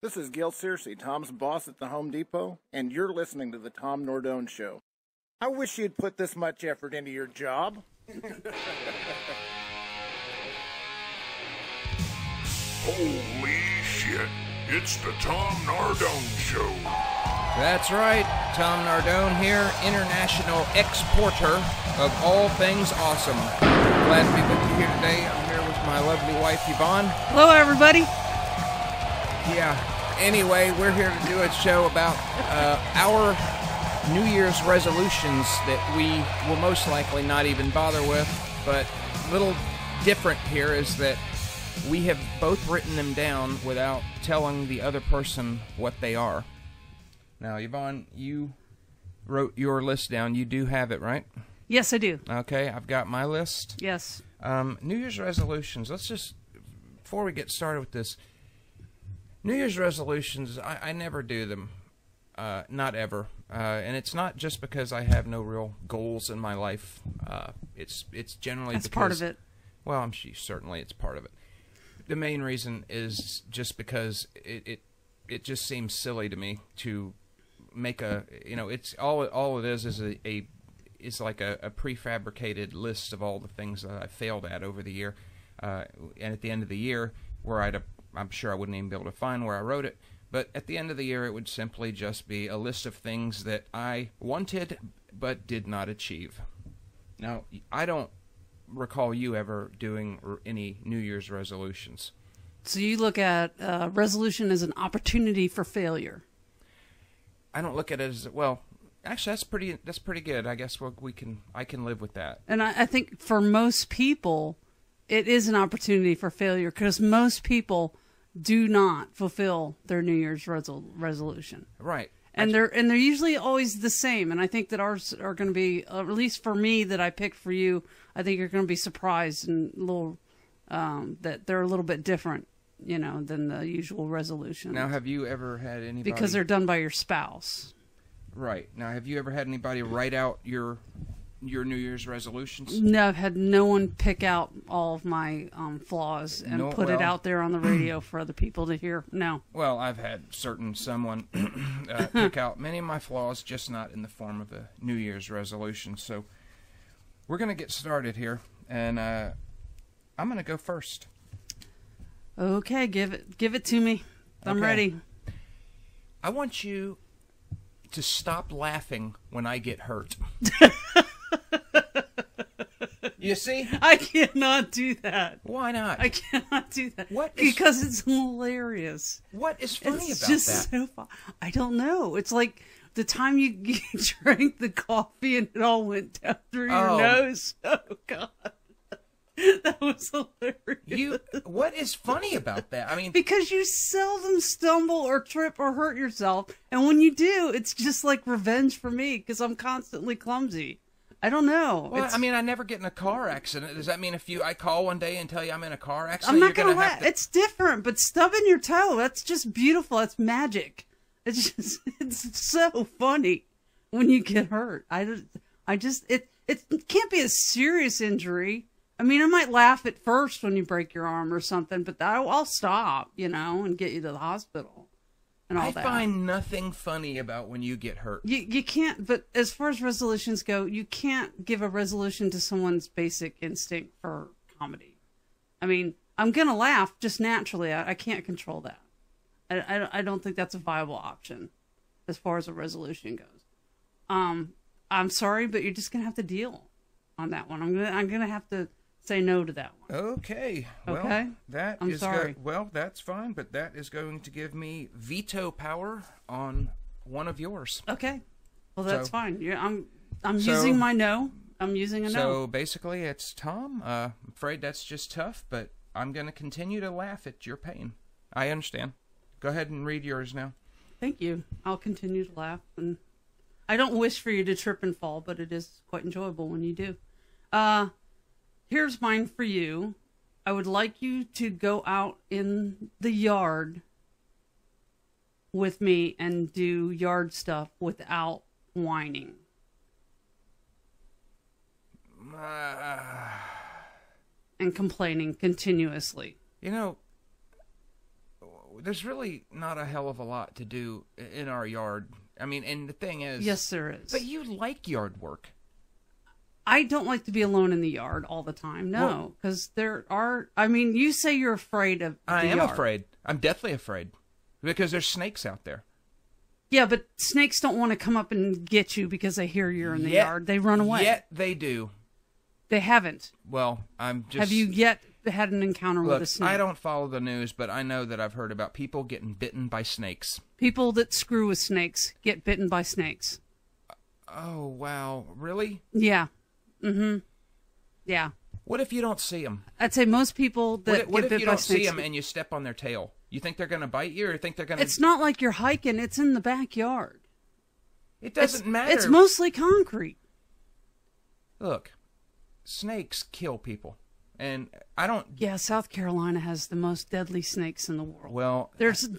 This is Gil Searcy, Tom's boss at the Home Depot, and you're listening to the Tom Nardone Show. I wish you'd put this much effort into your job. Holy shit, it's the Tom Nardone Show. That's right, Tom Nardone here, international exporter of all things awesome. Glad to be with you here today. I'm here with my lovely wife, Yvonne. Hello, everybody. Yeah, anyway, we're here to do a show about our New Year's resolutions that we will most likely not even bother with, but a little different here is that we have both written them down without telling the other person what they are. Now, Yvonne, you wrote your list down. You do have it, right? Yes, I do. Okay, I've got my list. Yes. New Year's resolutions. Let's just, before we get started with this, New Year's resolutions, I never do them. Not ever. And it's not just because I have no real goals in my life. It's generally That's because... part of it. Well, certainly it's part of it. The main reason is just because it just seems silly to me to make a, it's all it is it's like a prefabricated list of all the things that I failed at over the year, and at the end of the year, where I'm sure I wouldn't even be able to find where I wrote it, but at the end of the year, it would simply just be a list of things that I wanted but did not achieve. Now, I don't recall you ever doing any New Year's resolutions. So you look at resolution as an opportunity for failure. I don't look at it as, well, actually that's pretty good. I guess I can live with that. And I think for most people, it is an opportunity for failure because most people do not fulfill their New Year's resolution. Right. And they're usually always the same. And I think that ours are going to be, at least for me that I picked for you, I think you're going to be surprised and that they're a little bit different, than the usual resolution. Now, have you ever had anybody... Because they're done by your spouse. Right. Now, have you ever had anybody write out your New Year's resolutions? No, I've had no one pick out all of my flaws and put it out there on the radio for other people to hear. No. Well, I've had someone pick out many of my flaws, just not in the form of a New Year's resolution. So we're going to get started here, and I'm going to go first. Okay, give it to me. I'm ready. I want you to stop laughing when I get hurt. You see? I cannot do that. Why not? I cannot do that. Because it's hilarious. What is funny about that? It's just so fun. I don't know. It's like the time you drank the coffee and it all went down through your nose. Oh, God. That was hilarious. What is funny about that? I mean, because you seldom stumble or trip or hurt yourself, and when you do, it's just like revenge for me because I'm constantly clumsy. I don't know. Well, I mean, I never get in a car accident. Does that mean if I call one day and tell you I'm in a car accident, I'm not going to laugh? It's different, but stubbing your toe, that's just beautiful. That's magic. It's so funny when you get hurt. It can't be a serious injury. I mean, I might laugh at first when you break your arm or something, but I'll stop, and get you to the hospital and all that. I find nothing funny about when you get hurt. You can't, but as far as resolutions go, you can't give a resolution to someone's basic instinct for comedy. I mean, I'm going to laugh just naturally. I can't control that. I don't think that's a viable option as far as a resolution goes. I'm sorry, but you're just going to have to deal on that one. I'm gonna have to say no to that one. Okay. Okay. Well, I'm sorry. Well, that's fine, but that is going to give me veto power on one of yours. Okay. Well, that's fine. Yeah, I'm using my no. I'm using a no. So basically, it's Tom. I'm afraid that's just tough, but I'm going to continue to laugh at your pain. I understand. Go ahead and read yours now. Thank you. I'll continue to laugh, and I don't wish for you to trip and fall, but it is quite enjoyable when you do. Here's mine for you. I would like you to go out in the yard with me and do yard stuff without whining. Uh, and complaining continuously. You know, there's really not a hell of a lot to do in our yard. I mean, and the thing is... Yes, there is. But you like yard work. I don't like to be alone in the yard all the time. No, because there are... I mean, you say you're afraid of the I am yard. afraid. I'm deathly afraid. Because there's snakes out there. Yeah, but snakes don't want to come up and get you because they hear you're in the yard. They run away. Yet they do. They haven't. Well, I'm just... Have you yet had an encounter with a snake? I don't follow the news, but I know that I've heard about people getting bitten by snakes. People that screw with snakes get bitten by snakes. Oh, wow. Really? Yeah. Mm-hmm. Yeah. What if you don't see them? I'd say most people that What get if bit you by don't see snakes... them and you step on their tail? You think they're going to bite you, or you think they're going to... It's not like you're hiking. It's in the backyard. It doesn't matter. It's mostly concrete. Look, snakes kill people. And I don't... Yeah, South Carolina has the most deadly snakes in the world. Well... There's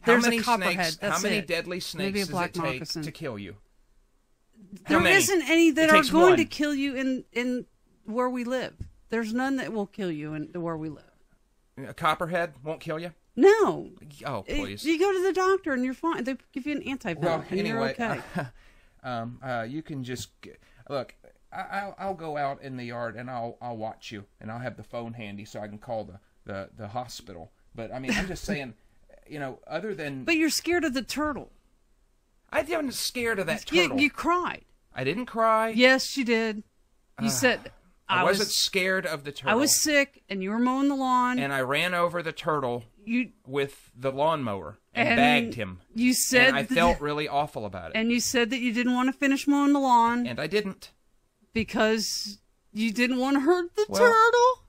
how many a copperhead. snakes, That's how many it. deadly snakes Maybe a does black it take moccasin. to kill you? There many? isn't any that It are takes going one. to kill you in where we live. There's none that will kill you in where we live. A copperhead won't kill you? No. Oh, please. You go to the doctor and you're fine. They give you an antivenom Well, and anyway, you're okay. You can just... Look, I'll go out in the yard and I'll watch you, and I'll have the phone handy so I can call the hospital. But, I mean, I'm just saying, other than... But you're scared of the turtle. I wasn't scared of that turtle. You cried. I didn't cry. Yes, you did. You said... I wasn't scared of the turtle. I was sick, and you were mowing the lawn. And I ran over the turtle with the lawnmower and bagged him. You said... And I felt really awful about it. And you said that you didn't want to finish mowing the lawn. And I didn't. Because you didn't want to hurt the turtle?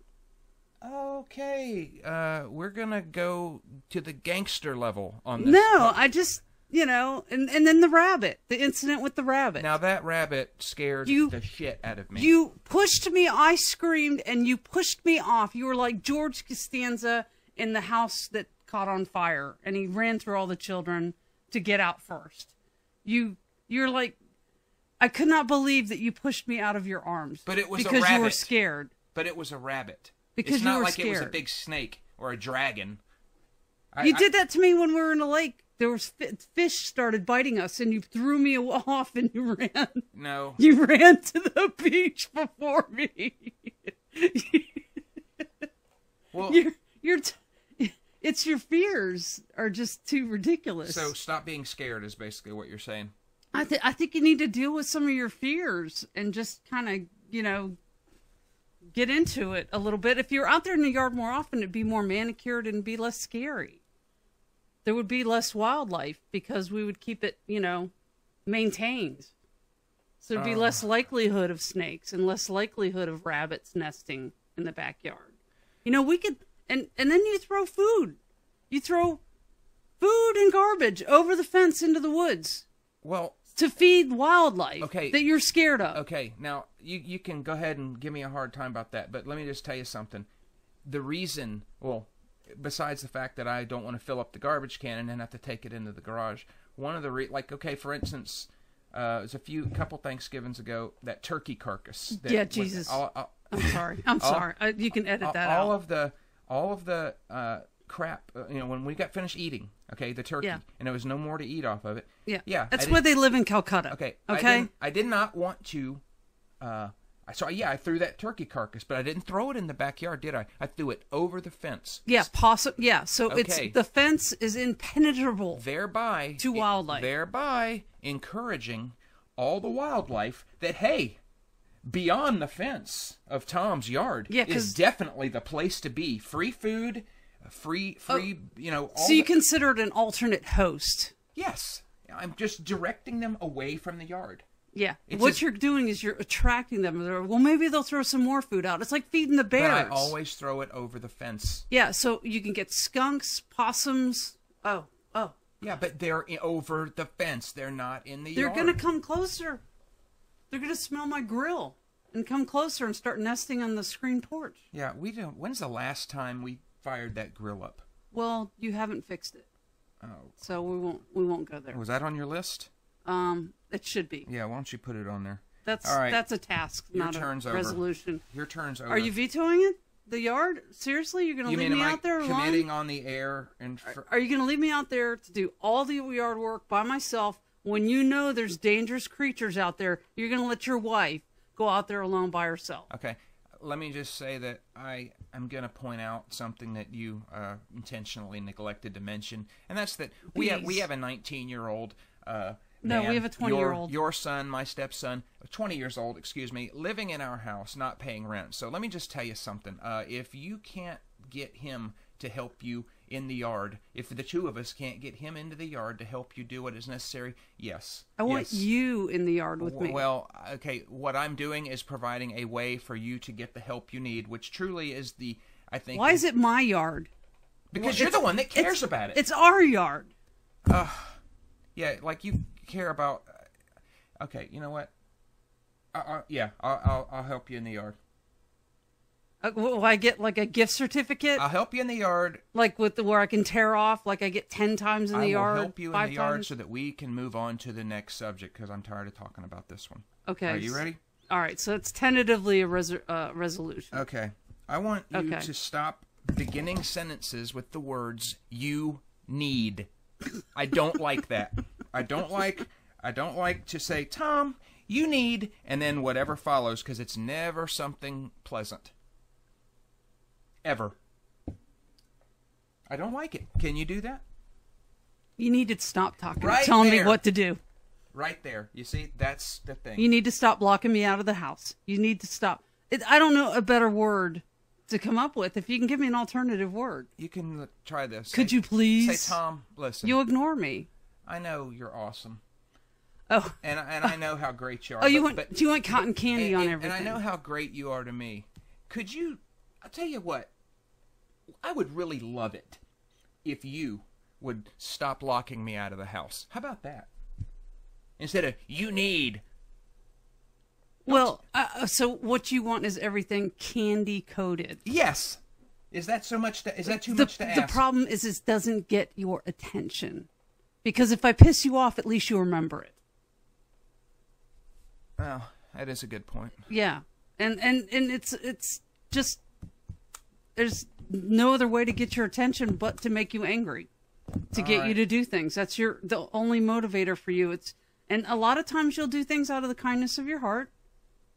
Okay. We're going to go to the gangster level on this. No, I just... and then the rabbit, the incident with the rabbit. Now that rabbit scared the shit out of me. You pushed me, I screamed, and you pushed me off. You were like George Costanza in the house that caught on fire, and he ran through all the children to get out first. You're like, I could not believe that you pushed me out of your arms. But it was because a rabbit. You were scared. But it was a rabbit. Because it's you not were like scared. it was a big snake or a dragon. You did that to me when we were in a lake. There was fish started biting us, and you threw me off, and you ran. No. You ran to the beach before me. Well, it's your fears are just too ridiculous. So stop being scared is basically what you're saying. I think you need to deal with some of your fears and just kind of, get into it a little bit. If you're out there in the yard more often, it'd be more manicured and be less scary. There would be less wildlife because we would keep it, maintained. So there'd be less likelihood of snakes and less likelihood of rabbits nesting in the backyard. We could, and then you throw food. You throw food and garbage over the fence into the woods. Well, to feed wildlife that you're scared of. Okay, now you can go ahead and give me a hard time about that, but let me just tell you something. The reason, besides the fact that I don't want to fill up the garbage can and then have to take it into the garage, one of the for instance, it was a couple Thanksgivings ago, that turkey carcass. Jesus. I'm sorry. I'm sorry. You can edit that out. All of the crap, when we got finished eating, the turkey, and there was no more to eat off of it. Yeah. That's where they live in Calcutta. Okay. Okay. I did not want to. I threw that turkey carcass, but I didn't throw it in the backyard, did I? I threw it over the fence. Yeah, Yeah, so it's the fence is impenetrable. Thereby to wildlife. Thereby encouraging all the wildlife that beyond the fence of Tom's yard is definitely the place to be. Free food, free. So you consider it an alternate host. Yes, I'm just directing them away from the yard. Yeah. What you're doing is you're attracting them. Well, maybe they'll throw some more food out. It's like feeding the bears. But I always throw it over the fence. Yeah, so you can get skunks, possums. Oh. Yeah, but they're over the fence. They're not in the yard. They're going to come closer. They're going to smell my grill and come closer and start nesting on the screen porch. Yeah, we don't. When's the last time we fired that grill up? Well, you haven't fixed it. Oh. So we won't go there. Was that on your list? It should be. Yeah, why don't you put it on there? That's all right. That's a task, not a resolution. Your turn's over. Are you vetoing it? the yard? Seriously, you're going to leave me out there alone? Committing on the air? Are you going to leave me out there to do all the yard work by myself when you know there's dangerous creatures out there? You're going to let your wife go out there alone by herself? Okay. Let me just say that I am going to point out something that you intentionally neglected to mention, and that's that we have a 19-year-old No, man, we have a 20-year-old. Your son, my stepson, 20 years old, excuse me, living in our house, not paying rent. So let me just tell you something. If you can't get him to help you in the yard, if the two of us can't get him into the yard to help you do what is necessary, yes. I want you in the yard with me. Well, okay, what I'm doing is providing a way for you to get the help you need, which truly is I think... Why is it my yard? Because you're the one that cares about it. It's our yard. Yeah, like you care about... okay, you know what? I'll help you in the yard. Will I get like a gift certificate? I'll help you in the yard. Like where I can tear off, like I get 10 times in the yard? I will help you in the yard so that we can move on to the next subject, because I'm tired of talking about this one. Okay. Are you ready? All right, so it's tentatively a resolution. Okay. I want you to stop beginning sentences with the words, you need. I don't like that. I don't like to say, Tom, you need, and then whatever follows, because it's never something pleasant. Ever. I don't like it. Can you do that? You need to stop talking. Right telling there. me what to do. Right there. You see, that's the thing. You need to stop blocking me out of the house. You need to stop. I don't know a better word to come up with. If you can give me an alternative word. You can try this. Could you please? Say, Tom, listen. You ignore me. I know you're awesome. Oh. And I know how great you are. Oh, do you want cotton candy on everything? And I know how great you are to me. Could you, I'll tell you what, I would really love it if you would stop locking me out of the house. How about that? Instead of, you need. Well, so what you want is everything candy coated. Yes. Is that too much to ask? The problem is it doesn't get your attention. Because if I piss you off, at least you remember it. Well, that is a good point. Yeah. And it's just, there's no other way to get your attention but to make you angry. To get you to do things. That's the only motivator for you. And a lot of times you'll do things out of the kindness of your heart.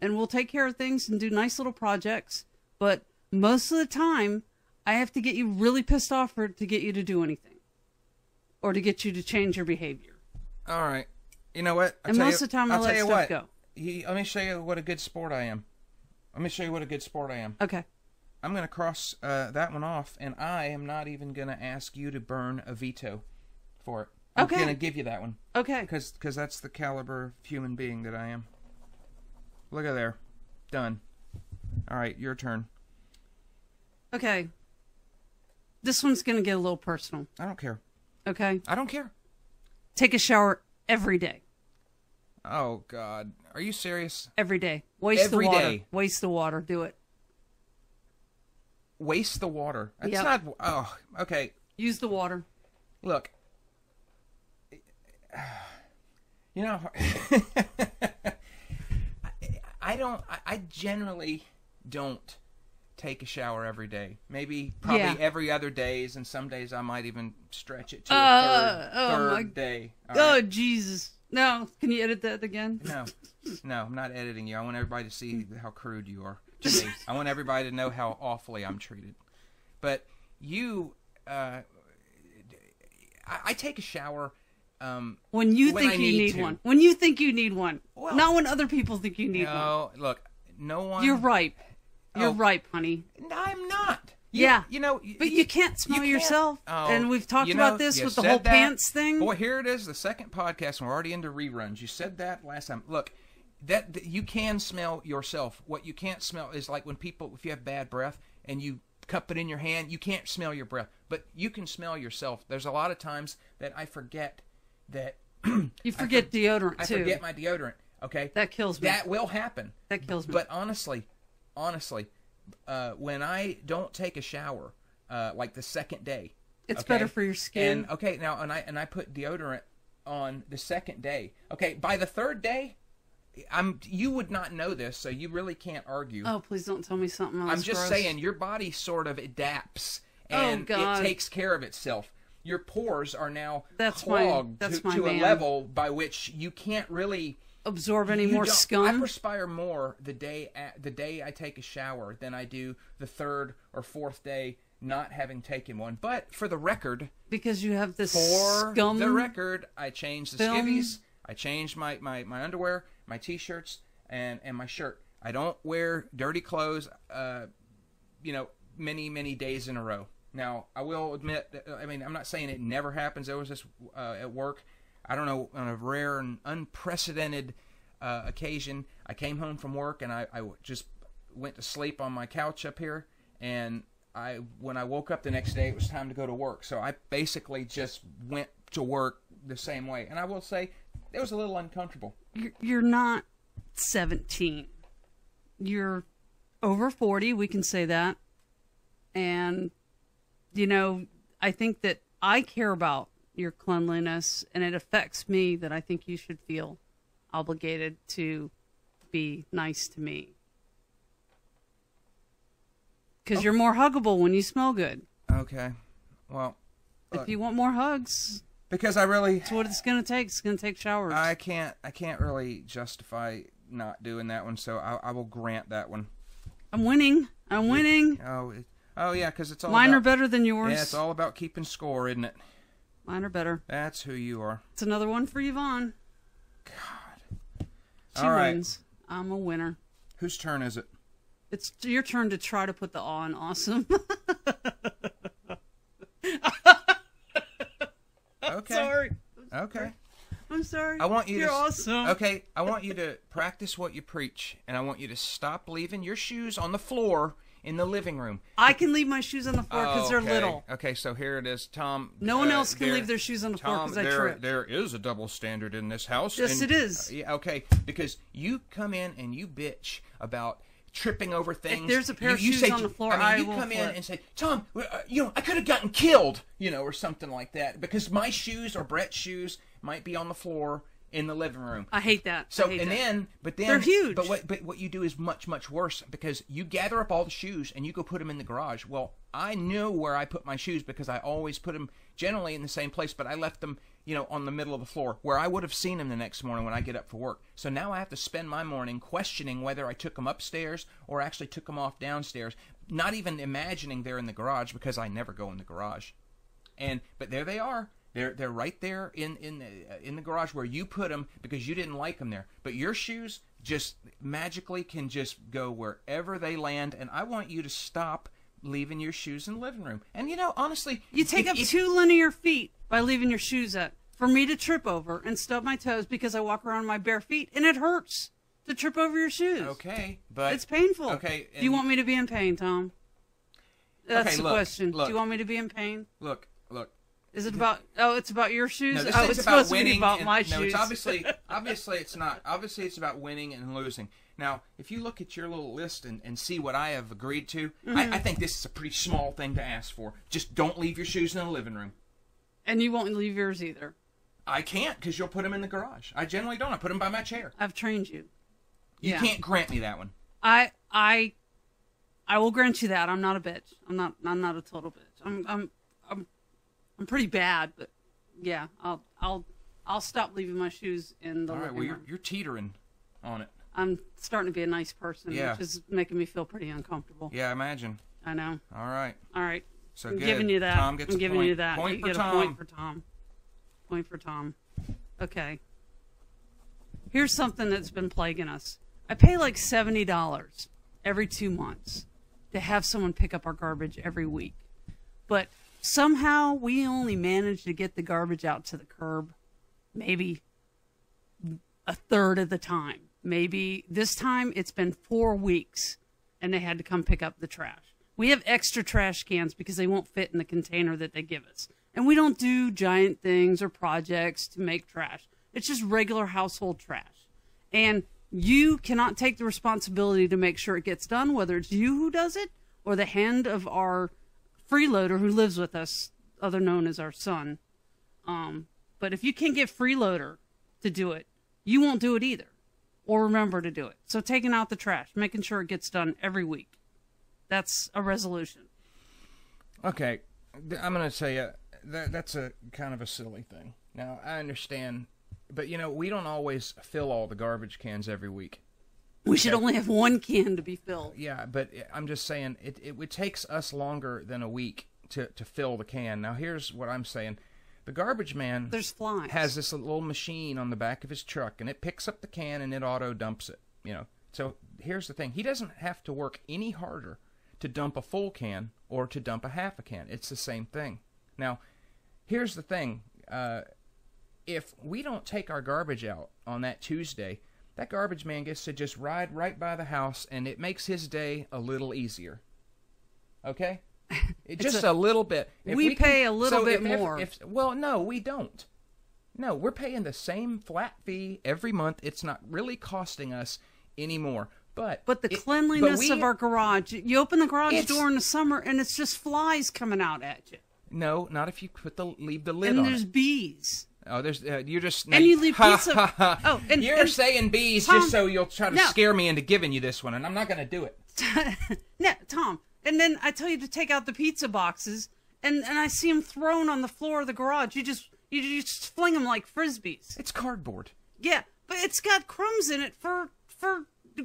And we'll take care of things and do nice little projects. But most of the time, I have to get you really pissed off to get you to do anything. Or to get you to change your behavior. All right. You know what? Most of the time, I'll let stuff go. Let me show you what a good sport I am. Okay. I'm going to cross that one off, and I am not even going to ask you to burn a veto for it. I'm going to give you that one. Okay. Because that's the caliber of human being that I am. Look at there. Done. All right, your turn. Okay. This one's going to get a little personal. I don't care. Okay? I don't care. Take a shower every day. Oh, God. Are you serious? Every day. Waste the water. Every day. Waste the water. Do it. Waste the water. It's not... Oh, okay. Use the water. Look. You know... I generally don't take a shower every day. Probably every other days, and some days I might even stretch it to a third day. Oh, Jesus. No. Can you edit that again? No, I'm not editing you. I want everybody to see how crude you are to me. I want everybody to know how awfully I'm treated. But you, I take a shower... when you think you need one. When you think you need one. Well, not when other people think you need one. No, look, no one... You're ripe. You're ripe, honey. I'm not. You know... But you can't smell yourself. And we've talked about this with the whole pants thing. Boy, here it is, the second podcast, and we're already into reruns. You said that last time. Look, that you can smell yourself. What you can't smell is like when people... If you have bad breath and you cup it in your hand, you can't smell your breath. But you can smell yourself. There's a lot of times that I forget... that you forget deodorant too. I forget my deodorant. Okay, that kills me. That will happen. That kills me. But honestly, when I don't take a shower, like the second day, it's better for your skin. And I put deodorant on the second day. Okay, by the third day, You would not know this, so you really can't argue. Oh, please don't tell me something else. I'm just gross. saying, your body sort of adapts, and it takes care of itself. Your pores are now clogged to a level by which you can't really absorb any more scum. I perspire more the day I take a shower than I do the third or fourth day not having taken one. But for the record, because you have this scum. For the record, I changed the skivvies. I changed my underwear, my t-shirts, and my shirt. I don't wear dirty clothes, many days in a row. Now, I will admit, I'm not saying it never happens. There was this at work, I don't know, on a rare and unprecedented occasion, I came home from work and I just went to sleep on my couch up here, and when I woke up the next day, it was time to go to work. So I basically just went to work the same way. And I will say, it was a little uncomfortable. You're not 17. You're over 40, we can say that. And, I think that I care about your cleanliness, and it affects me that I think you should feel obligated to be nice to me. Because you're more huggable when you smell good. Okay. Well, if you want more hugs... Because that's what it's going to take. It's going to take showers. I can't really justify not doing that one, so I will grant that one. I'm winning. Oh yeah, because it's all mine are better than yours. Yeah, it's all about keeping score, isn't it? Mine are better. That's who you are. It's another one for Yvonne. God. 2 wins. I'm a winner. Whose turn is it? It's your turn to try to put the on awesome. Okay. Sorry. Okay. I'm sorry. You're awesome. Okay, I want you to practice what you preach, and I want you to stop leaving your shoes on the floor in the living room. I can leave my shoes on the floor because they're little. Okay, so here it is, Tom. No one else can leave their shoes on the floor because I trip. There is a double standard in this house. Yes, it is. Okay, because you come in and you bitch about tripping over things. If there's a pair of shoes on the floor, I will come in and say, Tom, I could have gotten killed, or something like that, because my shoes or Brett's shoes might be on the floor in the living room. I hate that. So then they're huge. But what you do is much worse, because you gather up all the shoes and you go put them in the garage. Well, I knew where I put my shoes because I always put them generally in the same place, but I left them on the middle of the floor where I would have seen them the next morning when I get up for work. So now I have to spend my morning questioning whether I took them upstairs or actually took them off downstairs, not even imagining they're in the garage because I never go in the garage. But there they are. They're right there in the garage where you put them because you didn't like them there. But your shoes just magically can just go wherever they land, and I want you to stop leaving your shoes in the living room. And honestly, you take up 2 linear feet by leaving your shoes up for me to trip over and stub my toes because I walk around my bare feet, and it hurts to trip over your shoes. Okay, but it's painful. Okay, do you want me to be in pain, Tom? That's the question. Look, do you want me to be in pain? Look. Is it about? Oh, it's about your shoes. No, it's supposed to be about my shoes. No, it's obviously it's not. Obviously, it's about winning and losing. Now, if you look at your little list and see what I have agreed to, I think this is a pretty small thing to ask for. Just don't leave your shoes in the living room. And you won't leave yours either. I can't, because you'll put them in the garage. I generally don't. I put them by my chair. I've trained you. You can't grant me that one. I will grant you that. I'm not a bitch. I'm not a total bitch. I'm pretty bad, but yeah, I'll stop leaving my shoes in the living room. You're teetering on it. I'm starting to be a nice person, which is making me feel pretty uncomfortable. Yeah, I imagine. I know. All right. So I'm giving you that. Tom gets I'm giving you that. Point you for get Tom. a point for Tom. Point for Tom. Okay. Here's something that's been plaguing us. I pay like $70 every 2 months to have someone pick up our garbage every week. But somehow we only manage to get the garbage out to the curb maybe a third of the time. Maybe this time it's been 4 weeks and they had to come pick up the trash. We have extra trash cans because they won't fit in the container that they give us. And we don't do giant things or projects to make trash. It's just regular household trash. And you cannot take the responsibility to make sure it gets done, whether it's you who does it or the hand of our freeloader who lives with us, other known as our son. But if you can't get freeloader to do it, you won't do it either. or remember to do it. So taking out the trash, making sure it gets done every week. That's a resolution. Okay, I'm going to say that's a kind of a silly thing. Now, I understand, but, we don't always fill all the garbage cans every week. We should only have one can to be filled. Yeah, but I'm just saying it takes us longer than a week to fill the can. Now, here's what I'm saying. The garbage man There's flies. has this little machine on the back of his truck, and it picks up the can and it auto dumps it. So here's the thing: he doesn't have to work any harder to dump a full can or to dump a half a can. It's the same thing. Now, here's the thing: if we don't take our garbage out on that Tuesday, that garbage man gets to just ride right by the house, and it makes his day a little easier. Okay? Just a little bit. We pay a little bit more. Well, no, we don't. No, we're paying the same flat fee every month. It's not really costing us any more. But the cleanliness of our garage, you open the garage door in the summer, and it's just flies coming out at you. No, not if you leave the lid and on it. And there's bees. Oh, there's you're just and you leave pizza. Oh, and you're saying bees Tom, just so you'll try to scare me into giving you this one, and I'm not going to do it. No, Tom. And then I tell you to take out the pizza boxes, and I see them thrown on the floor of the garage. You just fling them like frisbees. It's cardboard. Yeah, but it's got crumbs in it for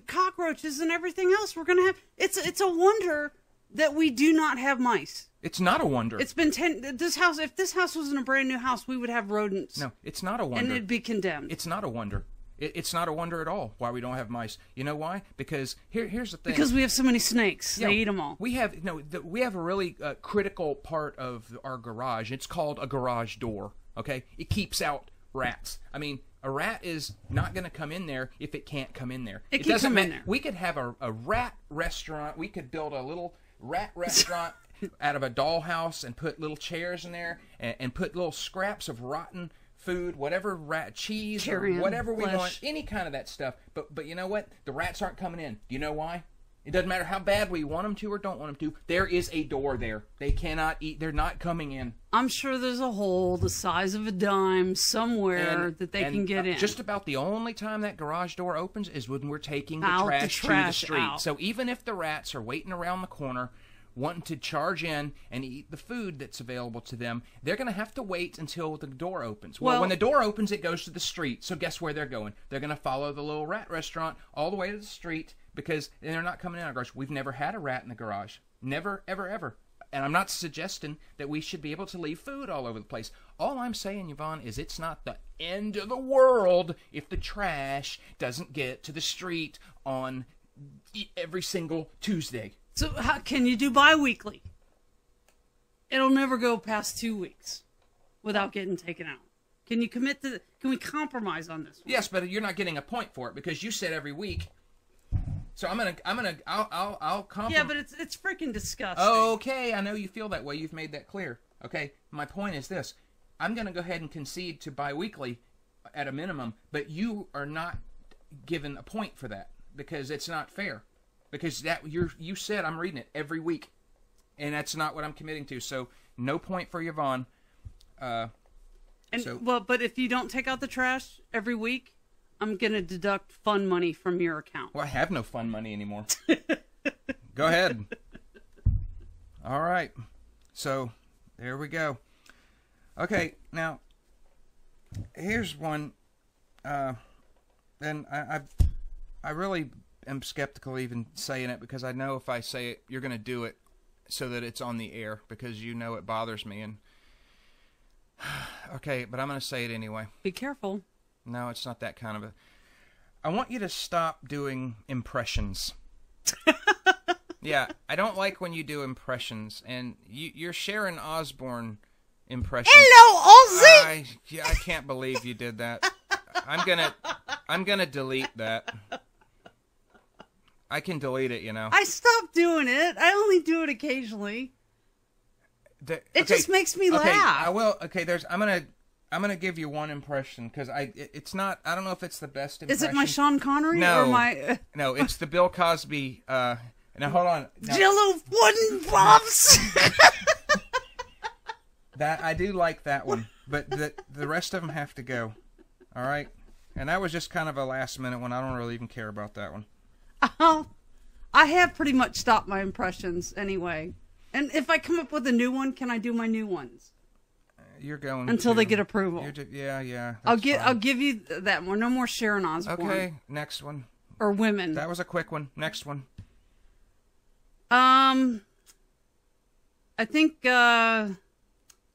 cockroaches and everything else. We're gonna have. It's a wonder that we do not have mice. It's not a wonder. It's been this house. If this house was in a brand new house, we would have rodents. No, it's not a wonder. And it'd be condemned. It's not a wonder. It's not a wonder at all why we don't have mice. You know why? Because here's the thing. Because we have so many snakes. Yeah, they eat them all. We have we have a really critical part of our garage. It's called a garage door. Okay, it keeps out rats. I mean, a rat is not going to come in there if it can't come in there. It doesn't come in there. We could have a rat restaurant. We could build a little rat restaurant out of a dollhouse and put little chairs in there and put little scraps of rotten food, whatever, rat cheese or whatever we want, any kind of that stuff. But you know what? The rats aren't coming in. Do you know why? It doesn't matter how bad we want them to or don't want them to. There is a door there. They cannot eat. They're not coming in. I'm sure there's a hole the size of a dime somewhere that they can get in. Just about the only time that garage door opens is when we're taking the trash to the street. Out. So even if the rats are waiting around the corner wanting to charge in and eat the food that's available to them, they're going to have to wait until the door opens. Well, when the door opens, it goes to the street. So guess where they're going? They're going to follow the little rat restaurant all the way to the street because they're not coming in our garage. We've never had a rat in the garage. Never, ever, ever. And I'm not suggesting that we should be able to leave food all over the place. All I'm saying, Yvonne, is it's not the end of the world if the trash doesn't get to the street on every single Tuesday. So how can you do bi-weekly? It'll never go past 2 weeks without getting taken out. Can you commit to? Can we compromise on this one? Yes, but you're not getting a point for it because you said every week. So I'll compromise. Yeah, but it's freaking disgusting. Okay, I know you feel that way. You've made that clear. Okay, my point is this: I'm gonna go ahead and concede to bi-weekly at a minimum, but you are not given a point for that because it's not fair. Because you said I'm reading it every week, and that's not what I'm committing to. So no point for Yvonne. But if you don't take out the trash every week, I'm gonna deduct fund money from your account. Well, I have no fund money anymore. Go ahead. All right. So there we go. Okay, now here's one. And I really am skeptical even saying it because I know if I say it, you're going to do it so that it's on the air because you know it bothers me. And okay, but I'm going to say it anyway. Be careful. No, it's not that kind of a... I want you to stop doing impressions. Yeah, I don't like when you do impressions, and you're Sharon Osbourne impressions. Hello, Ozzy! I can't believe you did that. I'm gonna delete that. I can delete it, you know. I stopped doing it. I only do it occasionally. It just makes me laugh. I will. Okay, I'm gonna give you one impression because it's not. I don't know if it's the best impression. Is it my Sean Connery no, or my? No, it's the Bill Cosby. Now hold on. Jello wooden bobs. That I do like that one, but the rest of them have to go. All right. And that was just kind of a last minute one. I don't really even care about that one. I have pretty much stopped my impressions anyway. And if I come up with a new one, can I do my new ones? You're going until they get approval. Yeah. I'll give you that one. No more Sharon Osbourne. Okay, next one. Or women. That was a quick one. Next one. I think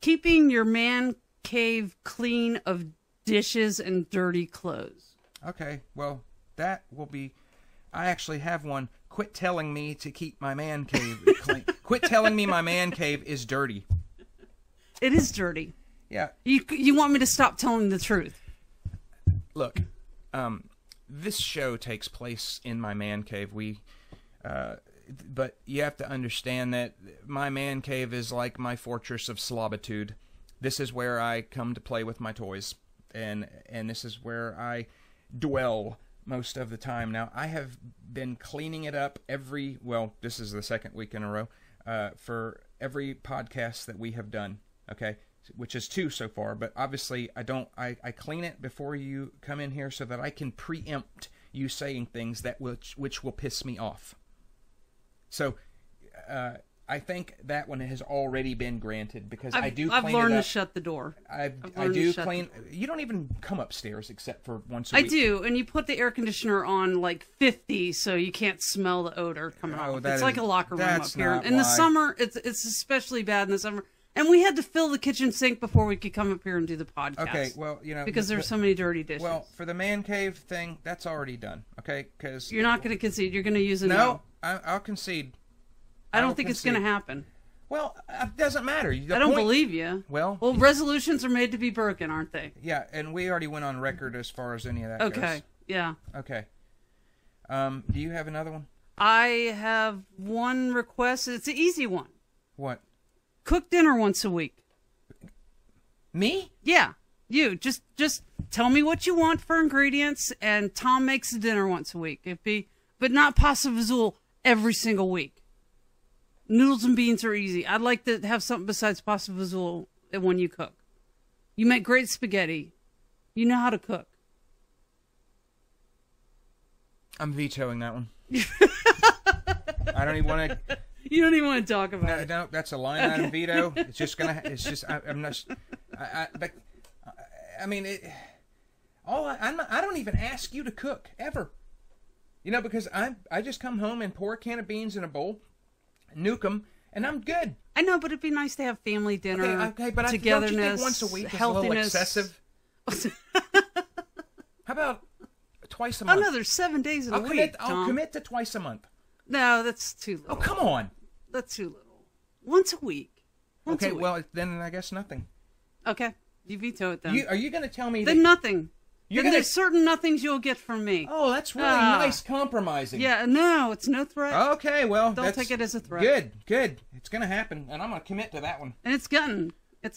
keeping your man cave clean of dishes and dirty clothes. Okay, well, that will be... I actually have one. Quit telling me to keep my man cave clean. Quit telling me my man cave is dirty. It is dirty. Yeah. You want me to stop telling the truth? Look, this show takes place in my man cave. But you have to understand that my man cave is like my fortress of slobitude. This is where I come to play with my toys, and this is where I dwell most of the time. Now, I have been cleaning it up this is the second week in a row, for every podcast that we have done, okay? Which is 2 so far, but obviously I clean it before you come in here so that I can preempt you saying things that which will piss me off. So, I think that one has already been granted because I do clean it up. I've learned to shut the door. I do clean. You don't even come upstairs except for once a week. I do, and you put the air conditioner on like 50 so you can't smell the odor coming off. It's like a locker room up here. In the summer, it's especially bad in the summer. And we had to fill the kitchen sink before we could come up here and do the podcast. Okay, well, because there's so many dirty dishes. Well, for the man cave thing, that's already done. Okay, because you're not going to concede. You're going to use it. No, I'll concede. I don't think it's going to happen. Well, it doesn't matter. I don't believe you. Well, resolutions are made to be broken, aren't they? Yeah, and we already went on record as far as any of that goes. Okay, yeah. Okay. Do you have another one? I have one request. It's an easy one. What? Cook dinner once a week. Me? Yeah, you. Just tell me what you want for ingredients, and Tom makes the dinner once a week. But not pasta vazul every single week. Noodles and beans are easy. I'd like to have something besides pasta vazul when you cook. You make great spaghetti. You know how to cook. I'm vetoing that one. I don't even want to... You don't even want to talk about it. No, that's a line item veto. It's just gonna... I'm not... I mean, I don't even ask you to cook, ever. Because I just come home and pour a can of beans in a bowl, nuke them, and I'm good. I know, but it'd be nice to have family dinner, okay, but togetherness, don't you think once a week is a little excessive? How about twice a month? Another 7 days a week, I'll commit to twice a month. No, that's too little. Oh, come on. That's too little. Once a week. Okay, well, then I guess nothing. Okay, you veto it then. Are you going to tell me then nothing? Then there's certain nothings you'll get from me. Oh, that's really nice compromising. Yeah, no, it's no threat. Okay, well, don't take it as a threat. Good. It's going to happen, and I'm going to commit to that one. And it's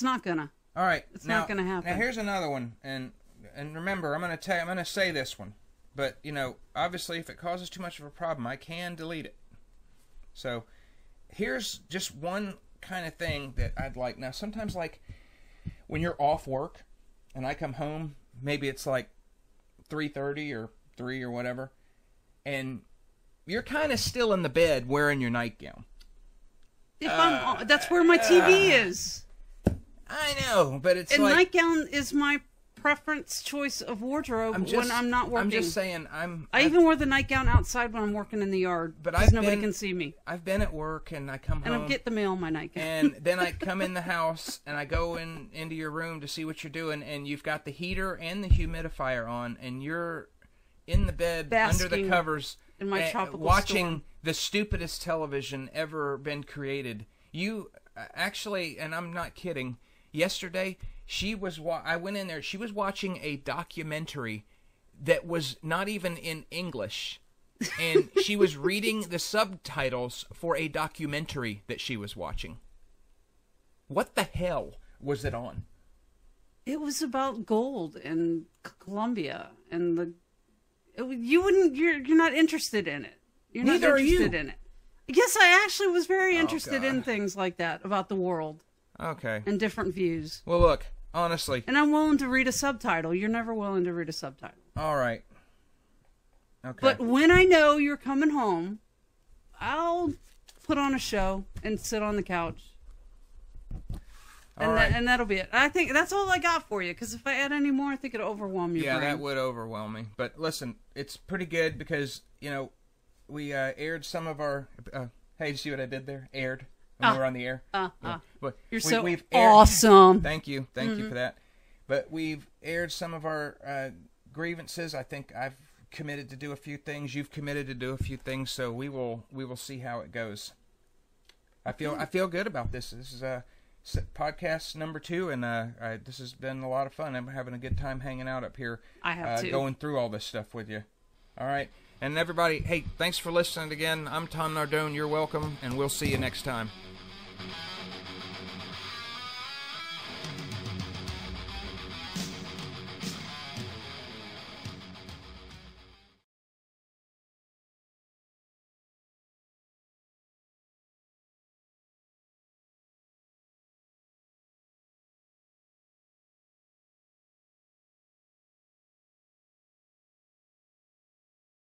not gonna. All right. It's not going to happen. Now, here's another one, and remember, I'm going to say this one. But, obviously, if it causes too much of a problem, I can delete it. So, here's just one kind of thing that I'd like. Now, sometimes, like, when you're off work, and I come home, maybe it's like 3:30 or 3 or whatever, and you're kind of still in the bed wearing your nightgown. That's where my TV is. I know, but it's nightgown is my preference choice of wardrobe when I'm not working. I'm just saying I even wear the nightgown outside when I'm working in the yard, because nobody can see me. I've been at work and I come home and I get the mail in my nightgown, and then I come in the house and I go into your room to see what you're doing, and you've got the heater and the humidifier on, and you're in the bed under the covers in my tropical watching storm. The stupidest television ever been created. You actually, and I'm not kidding, yesterday I went in there, she was watching a documentary that was not even in English, and she was reading the subtitles for a documentary that she was watching. What the hell was it on? It was about gold in Colombia, and you're not interested in it. You're not interested in it. Yes, I actually was very interested in things like that about the world. Okay. And different views. Well, look, honestly. And I'm willing to read a subtitle. You're never willing to read a subtitle. All right. Okay. But when I know you're coming home, I'll put on a show and sit on the couch. And that'll be it. I think that's all I got for you, because if I add any more, I think it'll overwhelm your brain. Yeah, that would overwhelm me. But listen, it's pretty good because, you know, we aired some of our... hey, you see what I did there? Aired. When we were on the air. But You're we've awesome. Thank you. Thank you for that. But we've aired some of our grievances. I think I've committed to do a few things. You've committed to do a few things. So we will see how it goes. I feel good about this. This is podcast number 2, and this has been a lot of fun. I'm having a good time hanging out up here. I have too. Going through all this stuff with you. All right. And everybody, hey, thanks for listening again. I'm Tom Nardone. You're welcome, and we'll see you next time.